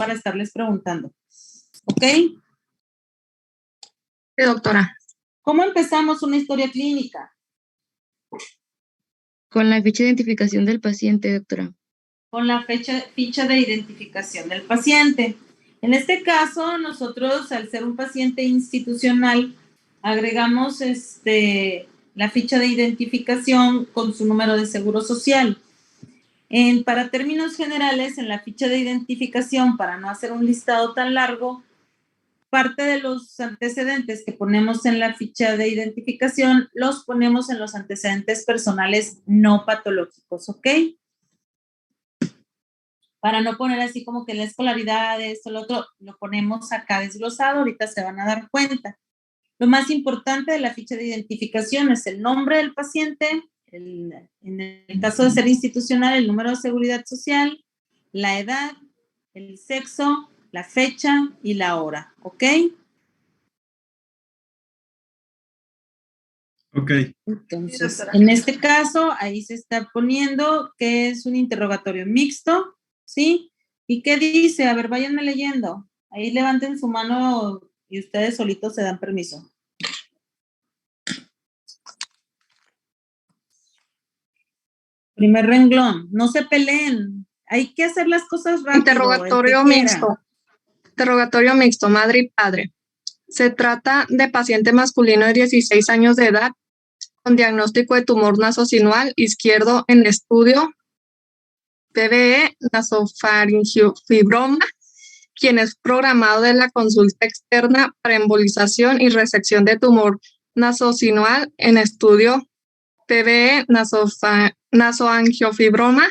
para estarles preguntando. ¿Ok? Sí, doctora. ¿Cómo empezamos una historia clínica? Con la ficha de identificación del paciente, doctora. Con la ficha de identificación del paciente. En este caso, nosotros, al ser un paciente institucional, agregamos la ficha de identificación con su número de seguro social. Para términos generales, en la ficha de identificación, para no hacer un listado tan largo, parte de los antecedentes que ponemos en la ficha de identificación los ponemos en los antecedentes personales no patológicos, ¿ok? Para no poner así como que la escolaridad, esto, lo otro, lo ponemos acá desglosado, ahorita se van a dar cuenta. Lo más importante de la ficha de identificación es el nombre del paciente, en el caso de ser institucional, el número de seguridad social, la edad, el sexo, la fecha y la hora, ¿ok? Ok. Entonces, en este caso, ahí se está poniendo que es un interrogatorio mixto, ¿sí? ¿Y qué dice? A ver, váyanme leyendo. Ahí levanten su mano y ustedes solitos se dan permiso. Primer renglón, no se peleen. Hay que hacer las cosas rápido. Interrogatorio mixto. Interrogatorio mixto, madre y padre. Se trata de paciente masculino de 16 años de edad con diagnóstico de tumor nasocinual izquierdo en estudio, PBE, nasofaringiofibroma, quien es programado de la consulta externa para embolización y resección de tumor nasocinual en estudio, PBE, nasoangiofibroma,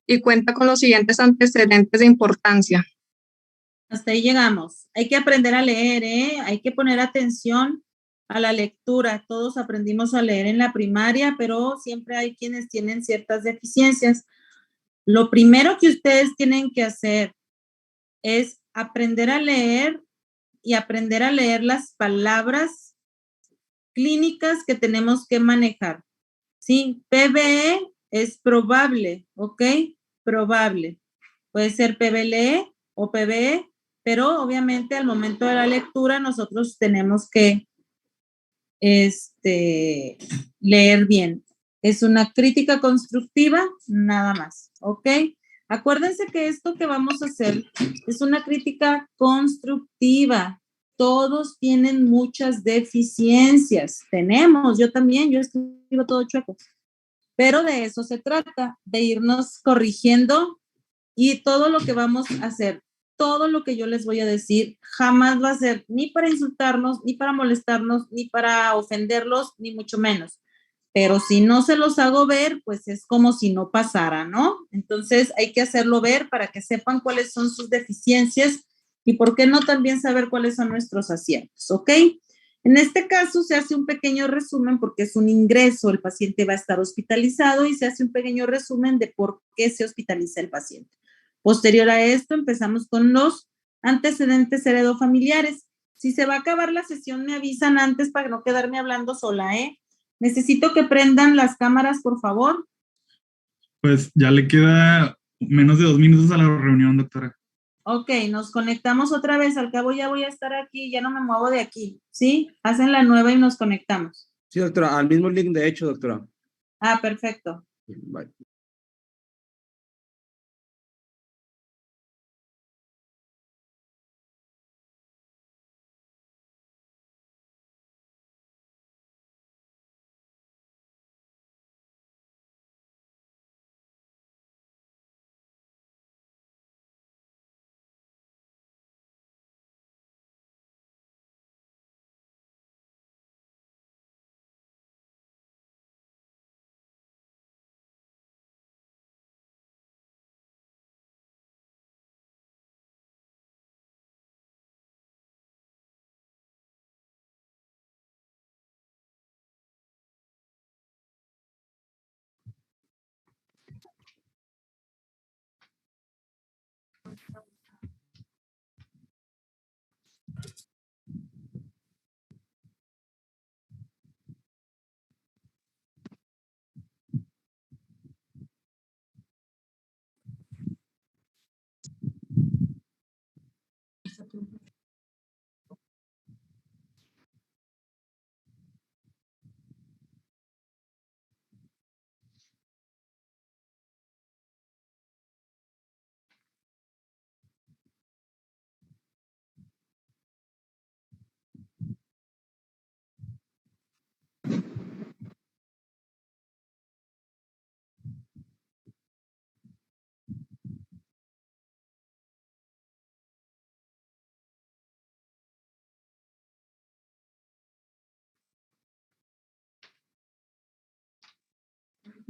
y cuenta con los siguientes antecedentes de importancia. Hasta ahí llegamos. Hay que aprender a leer, ¿eh? Hay que poner atención a la lectura. Todos aprendimos a leer en la primaria, pero siempre hay quienes tienen ciertas deficiencias. Lo primero que ustedes tienen que hacer es aprender a leer y aprender a leer las palabras clínicas que tenemos que manejar. ¿Sí? PBE es probable, ¿ok? Probable. Puede ser PBLE o PBE, pero obviamente al momento de la lectura nosotros tenemos que leer bien. Es una crítica constructiva, nada más, ¿ok? Acuérdense que esto que vamos a hacer es una crítica constructiva. Todos tienen muchas deficiencias. Yo también, yo escribo todo chueco. Pero de eso se trata, de irnos corrigiendo y todo lo que vamos a hacer, todo lo que yo les voy a decir, jamás va a ser ni para insultarnos, ni para molestarnos, ni para ofenderlos, ni mucho menos. Pero si no se los hago ver, pues es como si no pasara, ¿no? Entonces hay que hacerlo ver para que sepan cuáles son sus deficiencias y por qué no también saber cuáles son nuestros aciertos, ¿ok? En este caso se hace un pequeño resumen porque es un ingreso, el paciente va a estar hospitalizado y se hace un pequeño resumen de por qué se hospitaliza el paciente. Posterior a esto, empezamos con los antecedentes heredofamiliares. Si se va a acabar la sesión, me avisan antes para no quedarme hablando sola, ¿eh? Necesito que prendan las cámaras, por favor. Pues ya le queda menos de 2 minutos a la reunión, doctora. Ok, nos conectamos otra vez. Al cabo ya voy a estar aquí, ya no me muevo de aquí, ¿sí? Hacen la nueva y nos conectamos. Sí, doctora, al mismo link, de hecho, doctora. Ah, perfecto. Bye.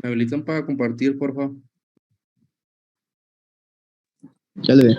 ¿Me habilitan para compartir, por favor? Ya le ve.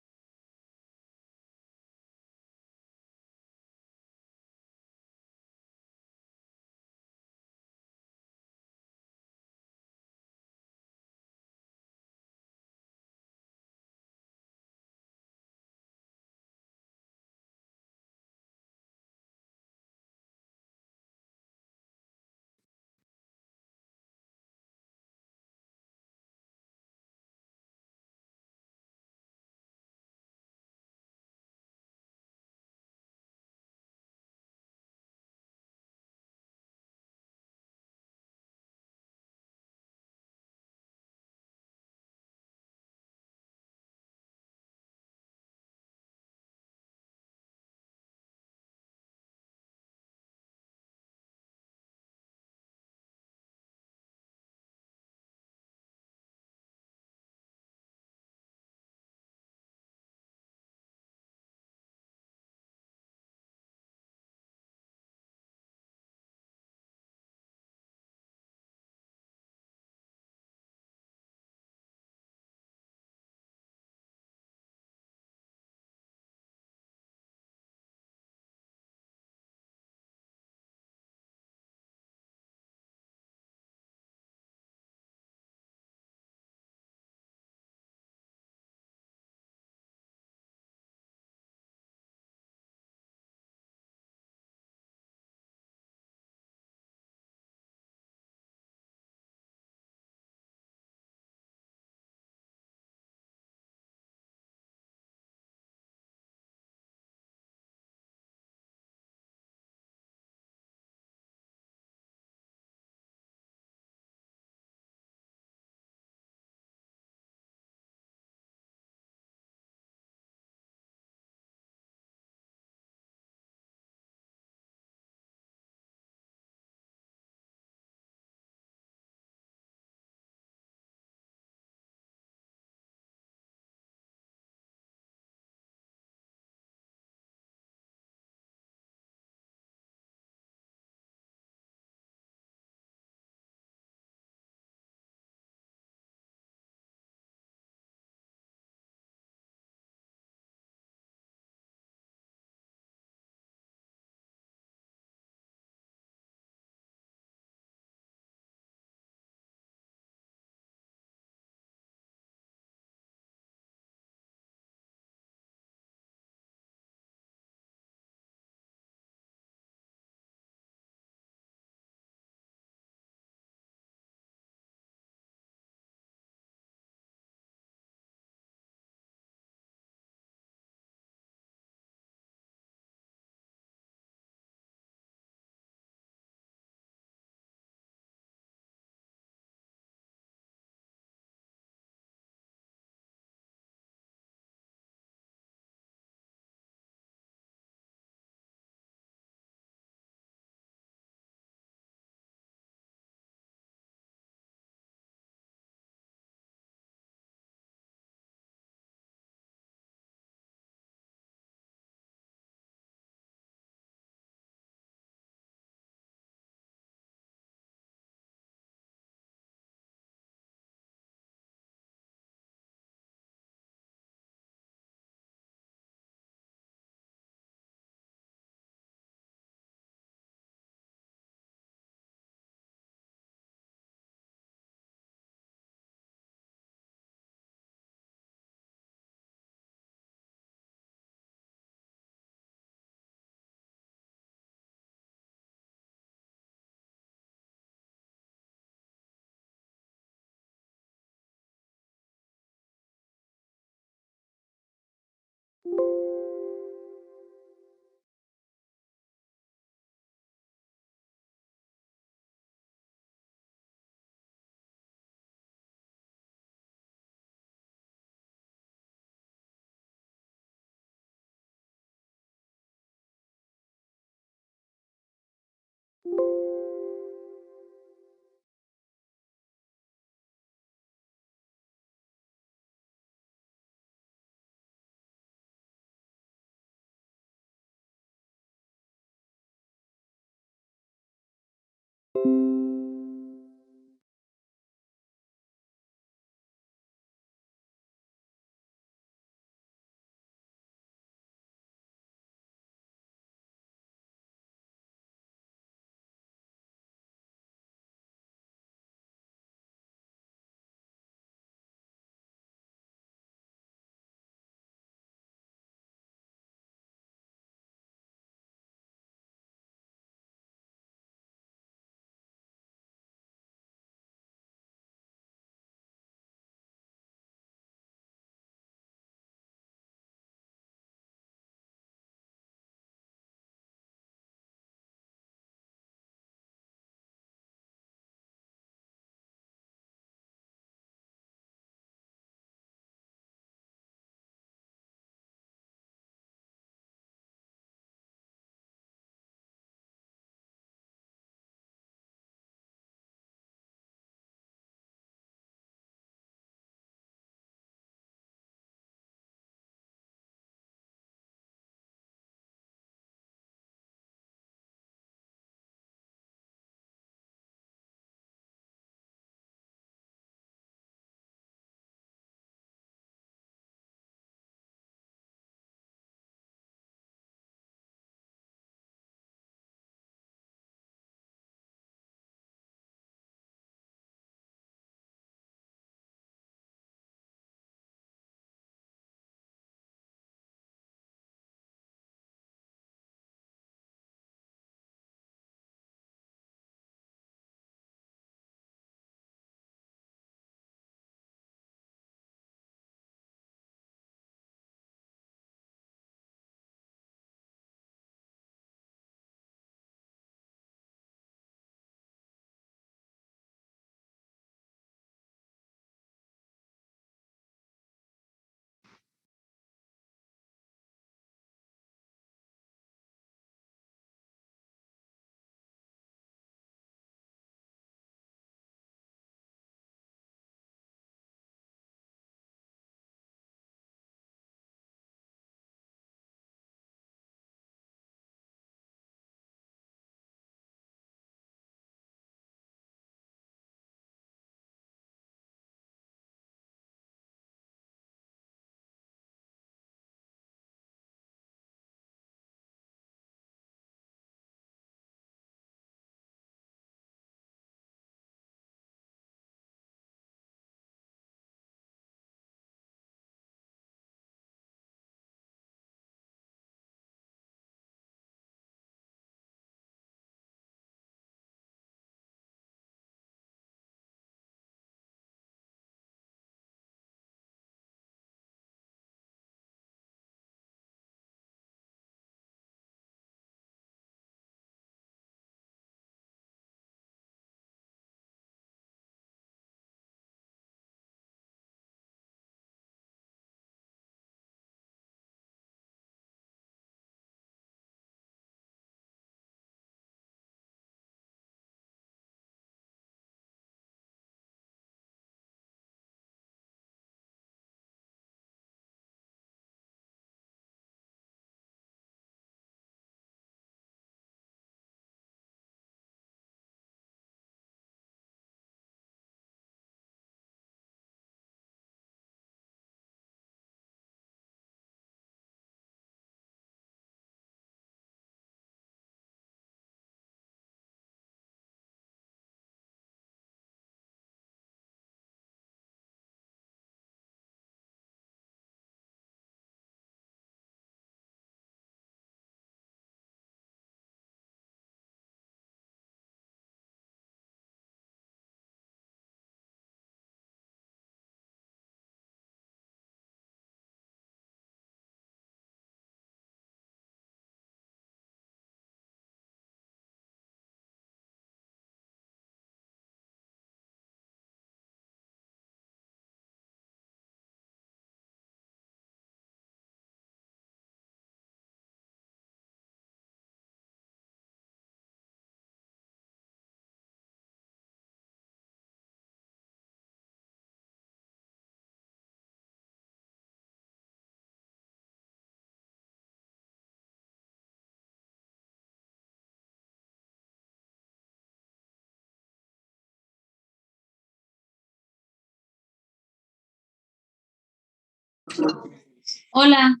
Hola.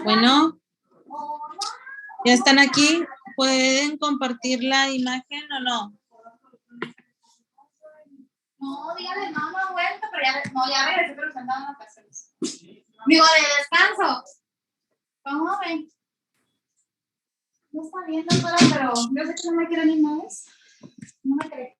Bueno, ¿ya están aquí? ¿Pueden compartir la imagen o no? No, dígale, no he vuelto, pero ya regresé, pero sentado en vacaciones. Digo, de descanso. ¿Cómo ven? No está viendo, pero yo sé que no me quieren ni más. No me cree.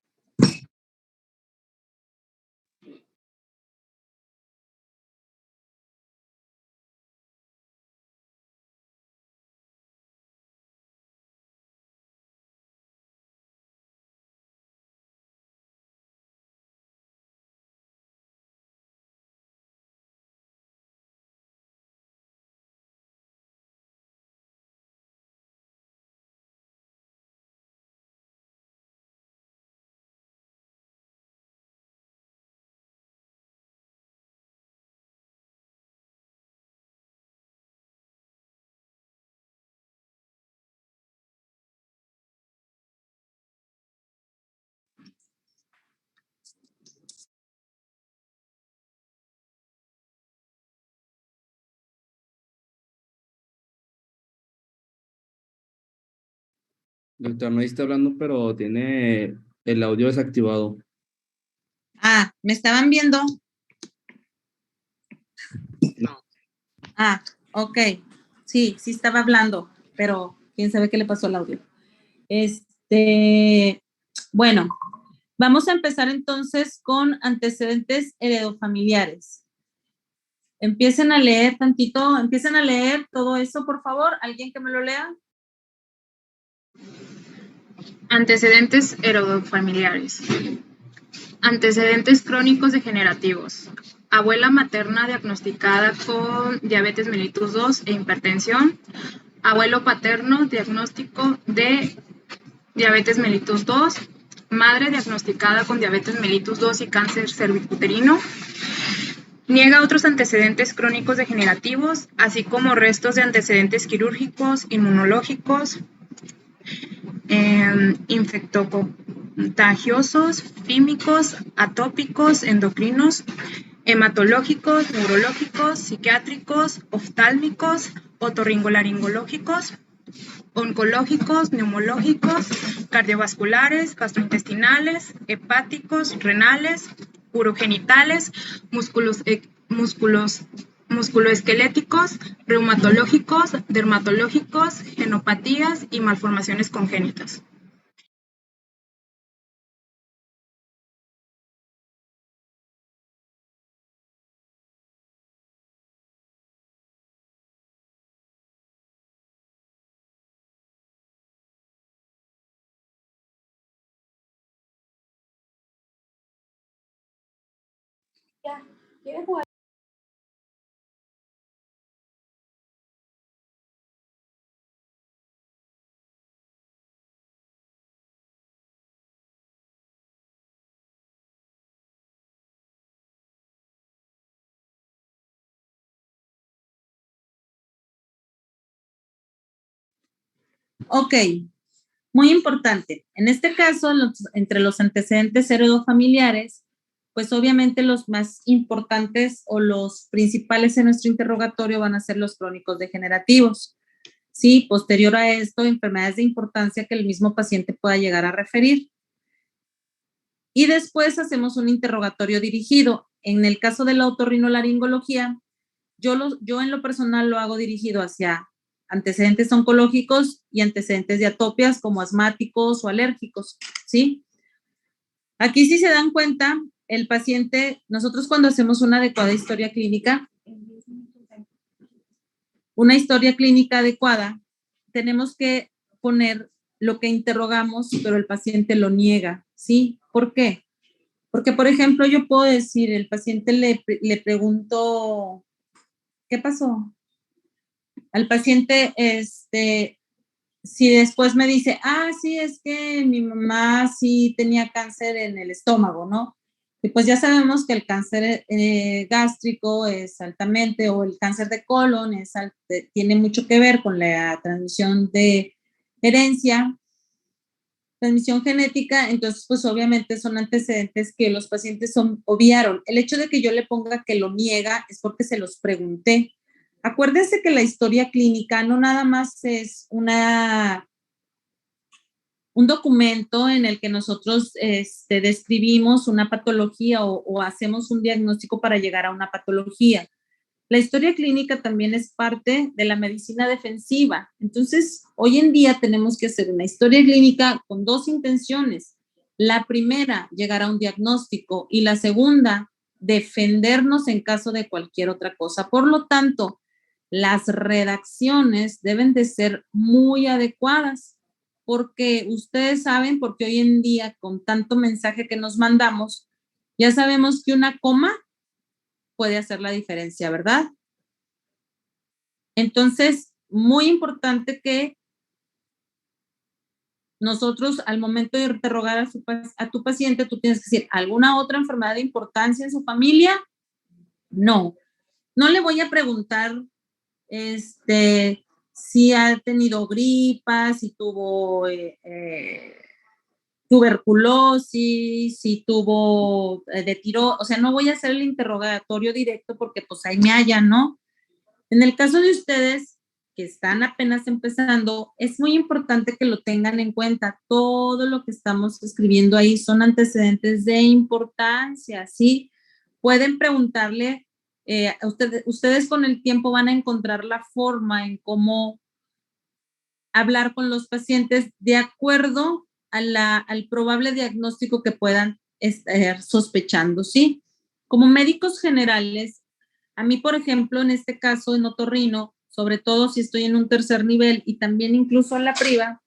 Doctor, no está hablando, pero tiene el audio desactivado. Ah, ¿me estaban viendo? Ah, ok. Sí, sí estaba hablando, pero quién sabe qué le pasó al audio. Bueno, vamos a empezar entonces con antecedentes heredofamiliares. Empiecen a leer tantito, empiecen a leer todo eso, por favor. ¿Alguien que me lo lea? Antecedentes heredofamiliares. Antecedentes crónicos degenerativos. Abuela materna diagnosticada con diabetes mellitus 2 e hipertensión. Abuelo paterno diagnóstico de diabetes mellitus 2. Madre diagnosticada con diabetes mellitus 2 y cáncer cervicuterino. Niega otros antecedentes crónicos degenerativos, así como restos de antecedentes quirúrgicos, inmunológicos, infectocontagiosos, fímicos, atópicos, endocrinos, hematológicos, neurológicos, psiquiátricos, oftálmicos, otorrinolaringológicos, oncológicos, neumológicos, cardiovasculares, gastrointestinales, hepáticos, renales, urogenitales, musculoesqueléticos, reumatológicos, dermatológicos, genopatías y malformaciones congénitas. Ya, ¿quieres jugar? Ok, muy importante. En este caso, entre los antecedentes heredofamiliares, pues obviamente los más importantes o los principales en nuestro interrogatorio van a ser los crónicos degenerativos. Sí, posterior a esto, enfermedades de importancia que el mismo paciente pueda llegar a referir. Y después hacemos un interrogatorio dirigido. En el caso de la otorrinolaringología, yo en lo personal lo hago dirigido hacia antecedentes oncológicos y antecedentes de atopias como asmáticos o alérgicos, ¿sí? Aquí si se dan cuenta, el paciente, nosotros cuando hacemos una adecuada historia clínica, tenemos que poner lo que interrogamos, pero el paciente lo niega, ¿sí? ¿Por qué? Porque, por ejemplo, yo puedo decir, el paciente le pregunto, ¿qué pasó? Al paciente, si después me dice, sí, es que mi mamá sí tenía cáncer en el estómago, ¿no? Y pues ya sabemos que el cáncer gástrico es altamente, o el cáncer de colon tiene mucho que ver con la transmisión de herencia, transmisión genética, entonces pues obviamente son antecedentes que los pacientes obviaron. El hecho de que yo le ponga que lo niega es porque se los pregunté. Acuérdense que la historia clínica no nada más es un documento en el que nosotros describimos una patología o hacemos un diagnóstico para llegar a una patología. La historia clínica también es parte de la medicina defensiva. Entonces, hoy en día tenemos que hacer una historia clínica con dos intenciones. La primera, llegar a un diagnóstico, y la segunda, defendernos en caso de cualquier otra cosa. Por lo tanto, las redacciones deben de ser muy adecuadas, porque ustedes saben, porque hoy en día con tanto mensaje que nos mandamos, ya sabemos que una coma puede hacer la diferencia, ¿verdad? Entonces, muy importante que nosotros al momento de interrogar a tu paciente, tú tienes que decir, ¿alguna otra enfermedad de importancia en su familia? No. No le voy a preguntar si ha tenido gripa, si tuvo tuberculosis, si tuvo o sea, no voy a hacer el interrogatorio directo porque pues ahí me hallan, ¿no? En el caso de ustedes que están apenas empezando, es muy importante que lo tengan en cuenta. Todo lo que estamos escribiendo ahí son antecedentes de importancia, ¿sí? Pueden preguntarle, ustedes con el tiempo van a encontrar la forma en cómo hablar con los pacientes de acuerdo al probable diagnóstico que puedan estar sospechando, ¿sí? Como médicos generales, a mí, por ejemplo, en este caso en otorrino, sobre todo si estoy en un tercer nivel y también incluso en la priva,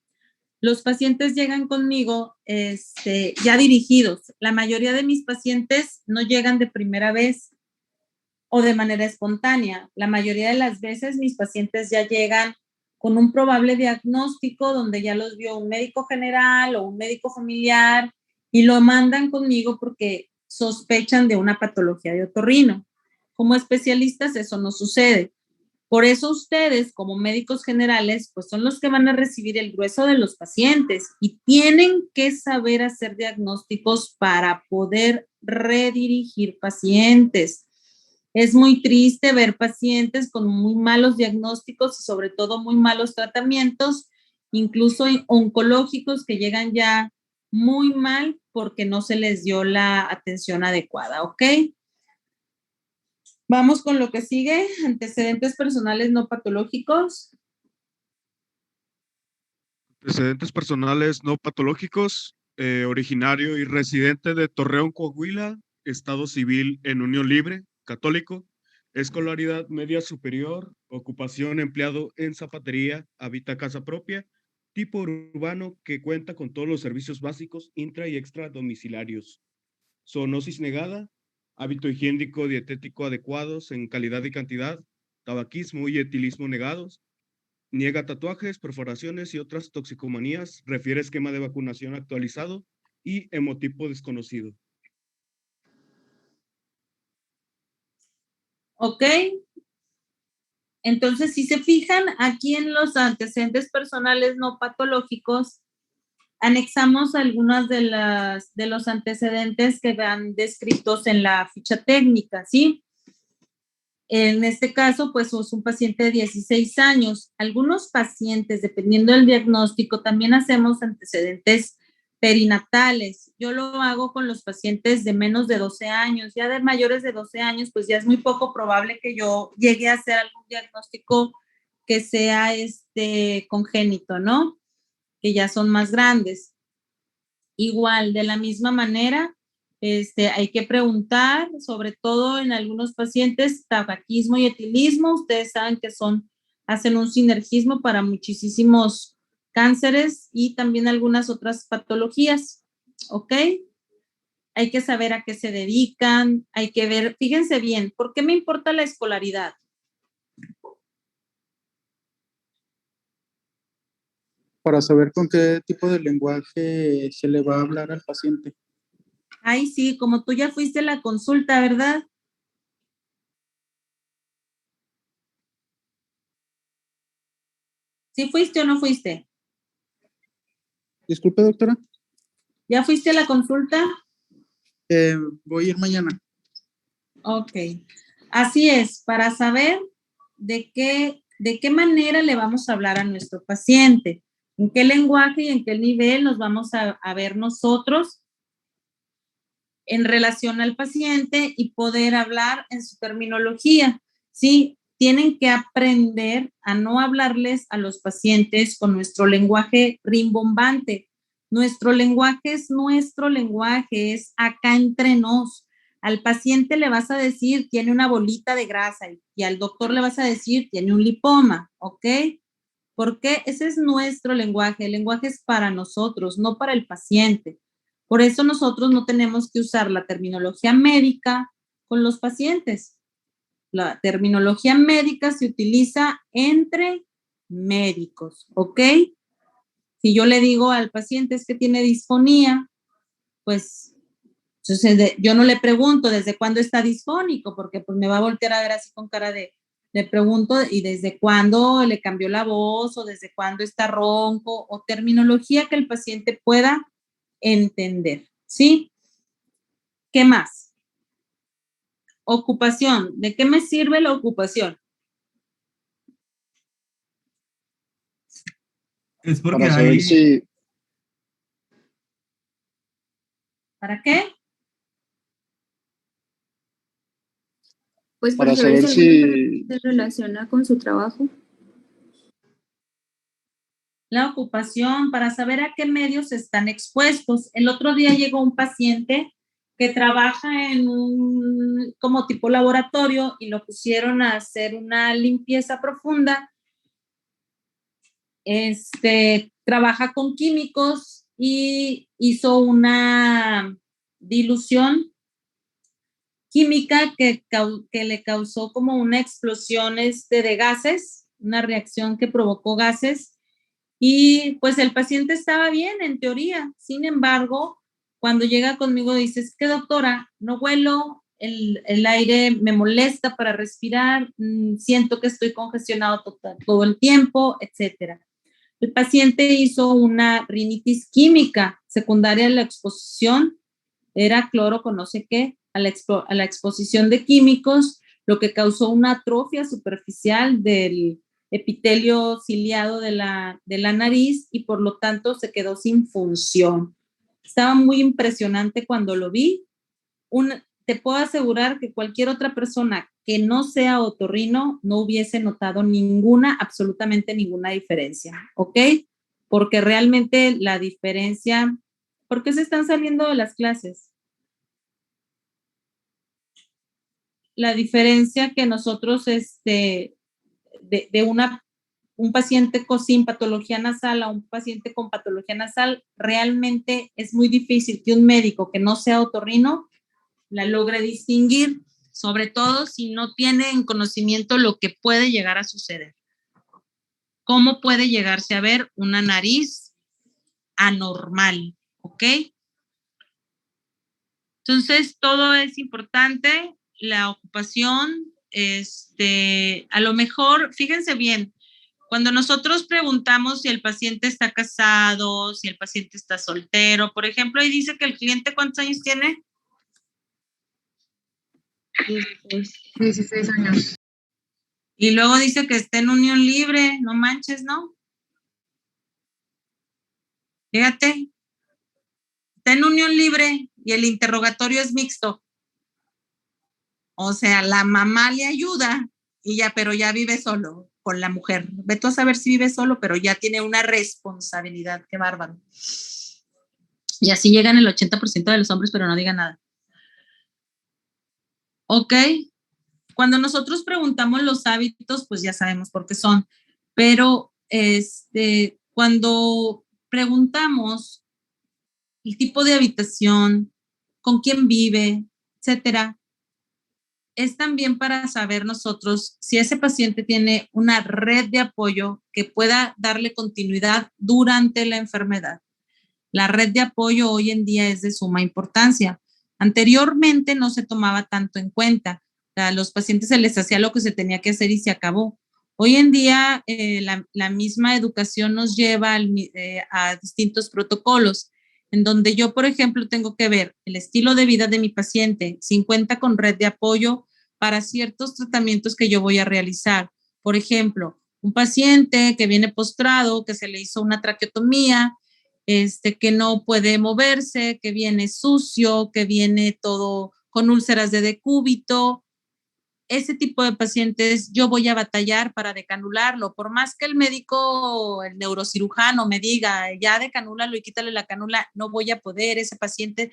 los pacientes llegan conmigo ya dirigidos. La mayoría de mis pacientes no llegan de primera vez o de manera espontánea. La mayoría de las veces mis pacientes ya llegan con un probable diagnóstico donde ya los vio un médico general o un médico familiar y lo mandan conmigo porque sospechan de una patología de otorrino. Como especialistas eso no sucede. Por eso ustedes, como médicos generales, pues son los que van a recibir el grueso de los pacientes y tienen que saber hacer diagnósticos para poder redirigir pacientes. Es muy triste ver pacientes con muy malos diagnósticos y sobre todo muy malos tratamientos, incluso oncológicos que llegan ya muy mal porque no se les dio la atención adecuada, ¿ok? Vamos con lo que sigue, antecedentes personales no patológicos. Antecedentes personales no patológicos, originario y residente de Torreón, Coahuila, estado civil en unión libre, católico, escolaridad media superior, ocupación empleado en zapatería, habita casa propia, tipo urbano que cuenta con todos los servicios básicos intra y extra domiciliarios. Zoonosis negada, hábito higiénico dietético adecuados en calidad y cantidad, tabaquismo y etilismo negados, niega tatuajes, perforaciones y otras toxicomanías, refiere esquema de vacunación actualizado y hemotipo desconocido. Ok. Entonces, si se fijan, aquí en los antecedentes personales no patológicos, anexamos algunos de los antecedentes que van descritos en la ficha técnica, ¿sí? En este caso, pues es un paciente de 16 años. Algunos pacientes, dependiendo del diagnóstico, también hacemos antecedentes perinatales. Yo lo hago con los pacientes de menos de 12 años. Ya de mayores de 12 años, pues ya es muy poco probable que yo llegue a hacer algún diagnóstico que sea congénito, ¿no? Que ya son más grandes. Igual, de la misma manera, hay que preguntar, sobre todo en algunos pacientes, tabaquismo y etilismo. Ustedes saben que hacen un sinergismo para muchísimos cánceres y también algunas otras patologías, ¿ok? Hay que saber a qué se dedican, hay que ver, fíjense bien, ¿por qué me importa la escolaridad? Para saber con qué tipo de lenguaje se le va a hablar al paciente. Ay, sí, como tú ya fuiste a la consulta, ¿verdad? ¿Sí fuiste o no fuiste? Disculpe, doctora. ¿Ya fuiste a la consulta? Voy a ir mañana. Ok. Así es, para saber de qué manera le vamos a hablar a nuestro paciente, en qué lenguaje y en qué nivel nos vamos a ver nosotros en relación al paciente y poder hablar en su terminología, ¿sí? Tienen que aprender a no hablarles a los pacientes con nuestro lenguaje rimbombante. Nuestro lenguaje es nuestro lenguaje, es acá entre nos. Al paciente le vas a decir, tiene una bolita de grasa y al doctor le vas a decir, tiene un lipoma, ¿ok? Porque ese es nuestro lenguaje. El lenguaje es para nosotros, no para el paciente. Por eso nosotros no tenemos que usar la terminología médica con los pacientes. La terminología médica se utiliza entre médicos, ¿ok? Si yo le digo al paciente es que tiene disfonía, pues entonces yo no le pregunto desde cuándo está disfónico, porque pues me va a voltear a ver así con cara de, le pregunto y desde cuándo le cambió la voz o desde cuándo está ronco o terminología que el paciente pueda entender, ¿sí? ¿Qué más? Ocupación. ¿De qué me sirve la ocupación? Es porque Para saber hay, si, ¿Para qué? Pues para para saber saber si alguna si, enfermedad se relaciona con su trabajo. La ocupación, para saber a qué medios están expuestos. El otro día llegó un paciente que trabaja en un como tipo laboratorio y lo pusieron a hacer una limpieza profunda. Trabaja con químicos y hizo una dilución química que le causó como una explosión de gases, una reacción que provocó gases. Y pues el paciente estaba bien en teoría. Sin embargo, cuando llega conmigo dice, es que doctora, no huelo, el aire me molesta para respirar, siento que estoy congestionado todo el tiempo, etcétera. El paciente hizo una rinitis química secundaria a la exposición, era cloro con no sé qué, a la exposición de químicos, lo que causó una atrofia superficial del epitelio ciliado de la nariz y por lo tanto se quedó sin función. Estaba muy impresionante cuando lo vi. Te puedo asegurar que cualquier otra persona que no sea otorrino no hubiese notado absolutamente ninguna diferencia, ¿ok? Porque realmente la diferencia, ¿por qué se están saliendo de las clases? La diferencia que nosotros, un paciente sin patología nasal a un paciente con patología nasal, realmente es muy difícil que un médico que no sea otorrino la logre distinguir, sobre todo si no tiene en conocimiento lo que puede llegar a suceder. ¿Cómo puede llegarse a ver una nariz anormal? ¿Ok? Entonces, todo es importante, la ocupación, a lo mejor, fíjense bien, cuando nosotros preguntamos si el paciente está casado, si el paciente está soltero, por ejemplo, ahí dice que el cliente, ¿cuántos años tiene? 16 años. Y luego dice que está en unión libre, no manches, ¿no? Fíjate, está en unión libre y el interrogatorio es mixto. O sea, la mamá le ayuda y ya, pero ya vive solo con la mujer. Vete a saber si vive solo, pero ya tiene una responsabilidad. Qué bárbaro. Y así llegan el 80% de los hombres, pero no digan nada. ¿Ok? Cuando nosotros preguntamos los hábitos, pues ya sabemos por qué son. Pero cuando preguntamos el tipo de habitación, con quién vive, etcétera, es también para saber nosotros si ese paciente tiene una red de apoyo que pueda darle continuidad durante la enfermedad. La red de apoyo hoy en día es de suma importancia. Anteriormente no se tomaba tanto en cuenta. A los pacientes se les hacía lo que se tenía que hacer y se acabó. Hoy en día la misma educación nos lleva a distintos protocolos, en donde yo, por ejemplo, tengo que ver el estilo de vida de mi paciente, si cuenta con red de apoyo para ciertos tratamientos que yo voy a realizar. Por ejemplo, un paciente que viene postrado, que se le hizo una traqueotomía, que no puede moverse, que viene sucio, que viene todo con úlceras de decúbito. Ese tipo de pacientes yo voy a batallar para decanularlo. Por más que el médico, el neurocirujano me diga, ya decanúlalo y quítale la canula, no voy a poder. Ese paciente,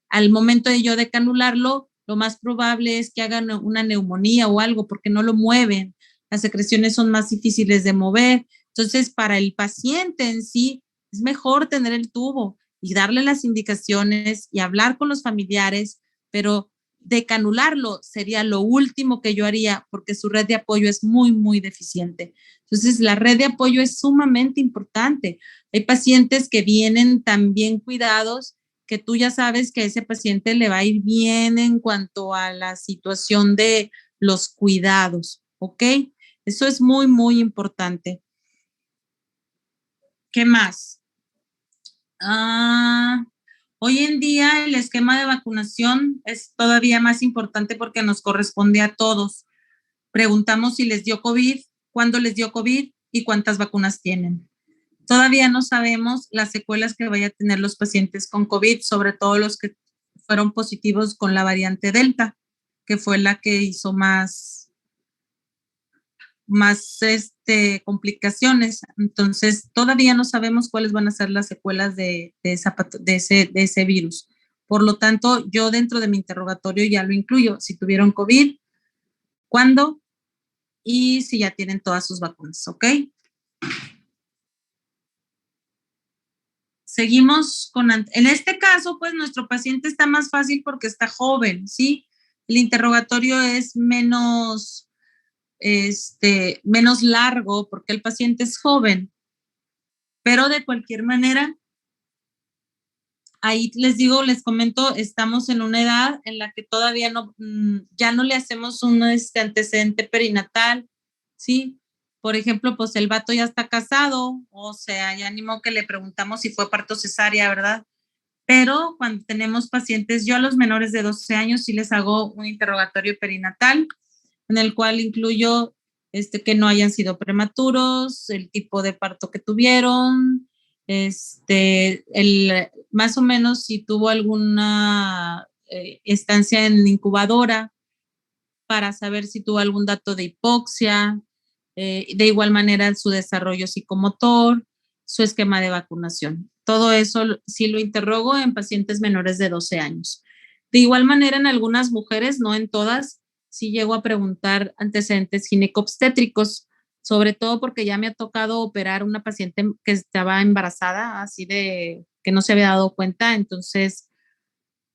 al momento de yo decanularlo, lo más probable es que hagan una neumonía o algo porque no lo mueven. Las secreciones son más difíciles de mover. Entonces, para el paciente en sí, es mejor tener el tubo y darle las indicaciones y hablar con los familiares, pero decanularlo sería lo último que yo haría porque su red de apoyo es muy, muy deficiente. Entonces, la red de apoyo es sumamente importante. Hay pacientes que vienen tan bien cuidados que tú ya sabes que a ese paciente le va a ir bien en cuanto a la situación de los cuidados, ¿ok? Eso es muy, muy importante. ¿Qué más? Hoy en día el esquema de vacunación es todavía más importante porque nos corresponde a todos. Preguntamos si les dio COVID, cuándo les dio COVID y cuántas vacunas tienen. Todavía no sabemos las secuelas que vaya a tener los pacientes con COVID, sobre todo los que fueron positivos con la variante Delta, que fue la que hizo más complicaciones. Entonces, todavía no sabemos cuáles van a ser las secuelas de ese virus. Por lo tanto, yo dentro de mi interrogatorio ya lo incluyo. Si tuvieron COVID, ¿cuándo? Y si ya tienen todas sus vacunas, ¿ok? Seguimos en este caso, pues nuestro paciente está más fácil porque está joven, ¿sí? El interrogatorio es menos largo porque el paciente es joven, pero de cualquier manera, ahí les comento, estamos en una edad en la que todavía ya no le hacemos un antecedente perinatal, ¿sí? Por ejemplo, pues el vato ya está casado, o sea, ya ni modo que le preguntamos si fue parto cesárea, ¿verdad? Pero cuando tenemos pacientes, yo a los menores de 12 años sí les hago un interrogatorio perinatal, en el cual incluyo que no hayan sido prematuros, el tipo de parto que tuvieron, más o menos si tuvo alguna estancia en incubadora para saber si tuvo algún dato de hipoxia, de igual manera su desarrollo psicomotor, su esquema de vacunación. Todo eso sí lo interrogo en pacientes menores de 12 años. De igual manera, en algunas mujeres, no en todas, sí llego a preguntar antecedentes ginecobstétricos, sobre todo porque ya me ha tocado operar una paciente que estaba embarazada, así de que no se había dado cuenta. Entonces,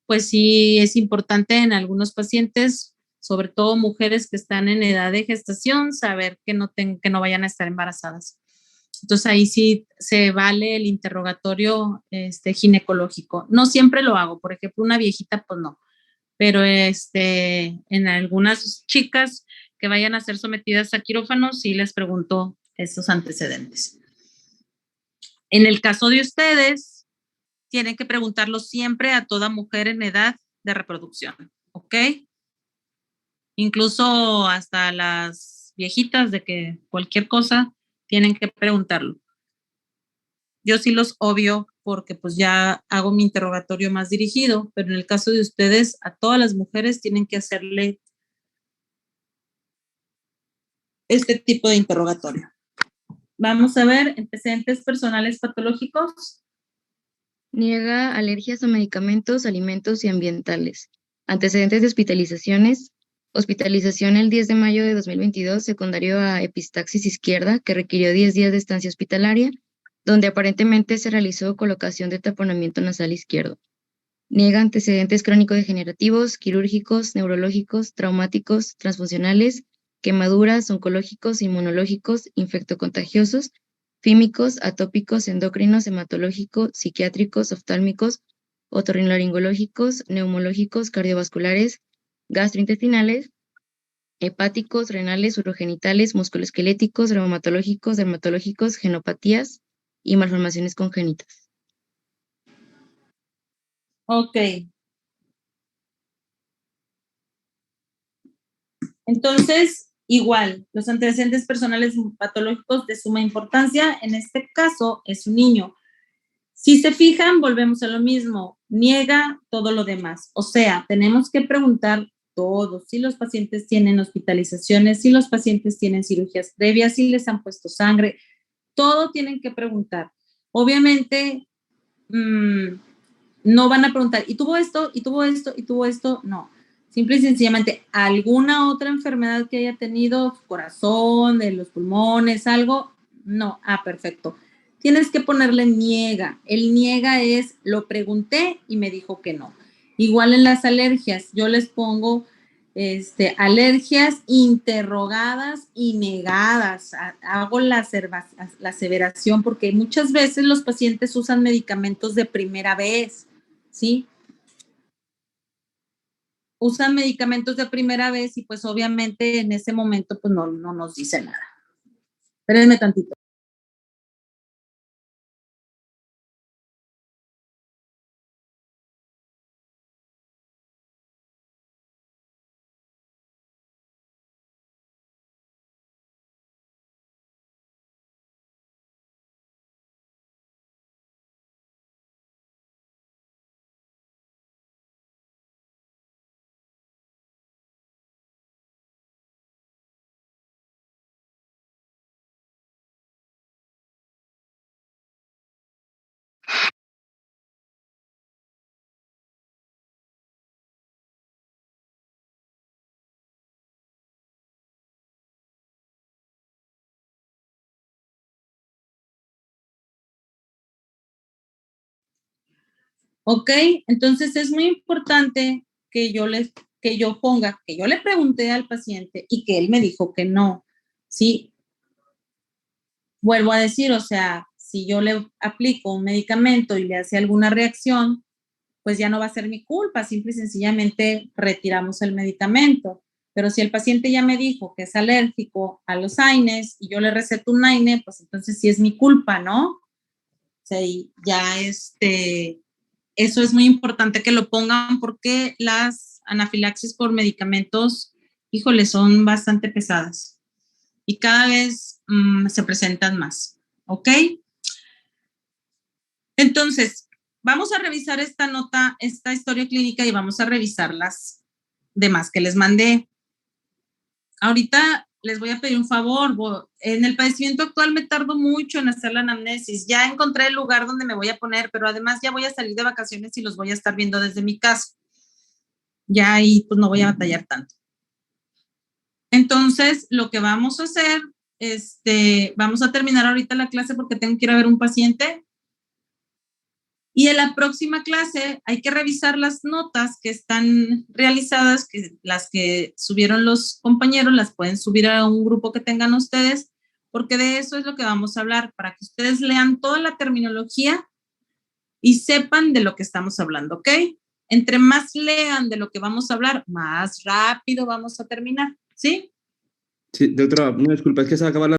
pues sí es importante en algunos pacientes, sobre todo mujeres que están en edad de gestación, saber que no vayan a estar embarazadas. Entonces ahí sí se vale el interrogatorio ginecológico. No siempre lo hago, por ejemplo, una viejita, pues no, pero en algunas chicas que vayan a ser sometidas a quirófano, sí les pregunto esos antecedentes. En el caso de ustedes, tienen que preguntarlo siempre a toda mujer en edad de reproducción, ¿ok? Incluso hasta las viejitas de que cualquier cosa tienen que preguntarlo. Yo sí los obvio porque pues ya hago mi interrogatorio más dirigido, pero en el caso de ustedes, a todas las mujeres tienen que hacerle este tipo de interrogatorio. Vamos a ver antecedentes personales patológicos. Niega alergias a medicamentos, alimentos y ambientales. Antecedentes de hospitalizaciones. Hospitalización el 10 de mayo de 2022, secundario a epistaxis izquierda, que requirió 10 días de estancia hospitalaria, donde aparentemente se realizó colocación de taponamiento nasal izquierdo. Niega antecedentes crónico-degenerativos, quirúrgicos, neurológicos, traumáticos, transfuncionales, quemaduras, oncológicos, inmunológicos, infectocontagiosos, fímicos, atópicos, endocrinos, hematológicos, psiquiátricos, oftálmicos, otorrinolaringológicos, neumológicos, cardiovasculares, gastrointestinales, hepáticos, renales, urogenitales, musculoesqueléticos, reumatológicos, dermatológicos, genopatías y malformaciones congénitas. Ok. Entonces, igual, los antecedentes personales patológicos de suma importancia, en este caso es un niño. Si se fijan, volvemos a lo mismo, niega todo lo demás. O sea, tenemos que preguntar todo, si los pacientes tienen hospitalizaciones, si los pacientes tienen cirugías previas, si les han puesto sangre, todo tienen que preguntar. Obviamente, no van a preguntar, ¿y tuvo esto? ¿Y tuvo esto? ¿Y tuvo esto? No. Simple y sencillamente, alguna otra enfermedad que haya tenido, corazón, de los pulmones, algo, no. Ah, perfecto. Tienes que ponerle niega. El niega es, lo pregunté y me dijo que no. Igual en las alergias, yo les pongo alergias interrogadas y negadas. Hago la aseveración porque muchas veces los pacientes usan medicamentos de primera vez, ¿sí? Usan medicamentos de primera vez y pues obviamente en ese momento pues no nos dice nada. Espérenme tantito. Ok, entonces es muy importante que yo le pregunté al paciente y que él me dijo que no, ¿sí? Vuelvo a decir, o sea, si yo le aplico un medicamento y le hace alguna reacción, pues ya no va a ser mi culpa, simple y sencillamente retiramos el medicamento. Pero si el paciente ya me dijo que es alérgico a los AINES y yo le receto un AINE, pues entonces sí es mi culpa, ¿no? O sea, y ya eso es muy importante que lo pongan porque las anafilaxis por medicamentos, híjole, son bastante pesadas y cada vez se presentan más, ¿ok? Entonces, vamos a revisar esta nota, esta historia clínica y vamos a revisar las demás que les mandé. Ahorita les voy a pedir un favor. En el padecimiento actual me tardo mucho en hacer la anamnesis. Ya encontré el lugar donde me voy a poner, pero además ya voy a salir de vacaciones y los voy a estar viendo desde mi casa. Ya ahí pues no voy a batallar tanto. Entonces, lo que vamos a hacer, vamos a terminar ahorita la clase porque tengo que ir a ver un paciente. Y en la próxima clase hay que revisar las notas que están realizadas, que las que subieron los compañeros, las pueden subir a un grupo que tengan ustedes, porque de eso es lo que vamos a hablar, para que ustedes lean toda la terminología y sepan de lo que estamos hablando, ¿ok? Entre más lean de lo que vamos a hablar, más rápido vamos a terminar, ¿sí? Sí, doctora, una disculpa, es que se acaba la